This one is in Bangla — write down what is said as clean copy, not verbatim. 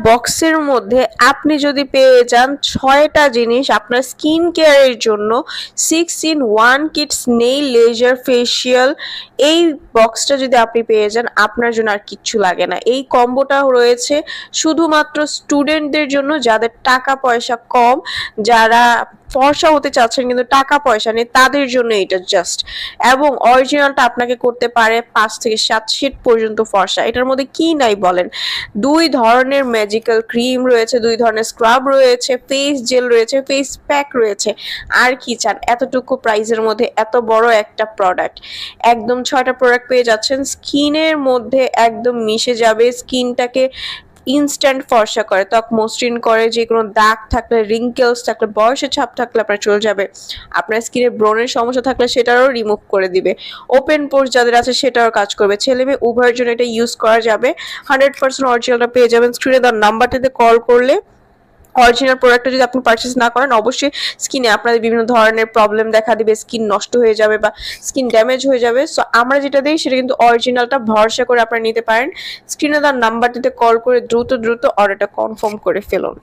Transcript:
বক্সের মধ্যে আপনি যদি পেয়ে যান 6টা জিনিস আপনার স্কিন কেয়ারের জন্য 6-in-1 Kitts nail laser facial. এই বক্সটা যদি আপনি পেয়ে যান আপনার জন্য আর কিচ্ছু লাগে না। এই কম্বোটা রয়েছে শুধুমাত্র স্টুডেন্টদের জন্য, যাদের টাকা পয়সা কম, যারা ফর্সা হতে চাচ্ছেন কিন্তু টাকা পয়সা নেই, তাদের জন্য এটা জাস্ট। এবং অরিজিনালটা আপনাকে করতে পারে 5 থেকে 7 শেড পর্যন্ত ফর্সা। এটার মধ্যে কি নাই বলেন, 2 ধরনের ম্যাজিক্যাল ক্রিম রয়েছে, 2 ধরনের স্ক্রাব রয়েছে, ফেস জেল রয়েছে, ফেস প্যাক রয়েছে। আর কি চান, এতটুকু প্রাইসের মধ্যে এত বড় একটা প্রোডাক্ট। একদম 6টা প্রোডাক্ট পেয়ে যাচ্ছেন, স্কিনের মধ্যে একদম মিশে যাবে, স্কিনটাকে ইনস্ট্যান্ট ফর্সা করে, ত্বক মসৃণ করে, যে কোনো দাগ থাকলে, রিঙ্কেলস থাকলে, বয়সের ছাপ থাকলে আপনার চলে যাবে। আপনার স্কিনে ব্রণের সমস্যা থাকলে সেটারও রিমুভ করে দিবে। ওপেন পোর্স যাদের আছে সেটাও কাজ করবে। ছেলে মেয়ে উভয়ের জন্য এটা ইউজ করা যাবে। 100% অরিজিনালটা পেয়ে যাবেন। স্ক্রিনে দেওয়া নাম্বারটিতে কল করলে অরিজিনাল প্রোডাক্টটা যদি আপনি পারচেস না করেন, অবশ্যই স্কিনে আপনাদের বিভিন্ন ধরনের প্রবলেম দেখা দিবে, স্কিন নষ্ট হয়ে যাবে বা স্কিন ড্যামেজ হয়ে যাবে। সো আমরা যেটা দিই সেটা কিন্তু অরিজিনালটা, ভরসা করে আপনারা নিতে পারেন। স্ক্রিনে দেওয়া নাম্বারটিতে কল করে দ্রুত অর্ডারটা কনফার্ম করে ফেলুন।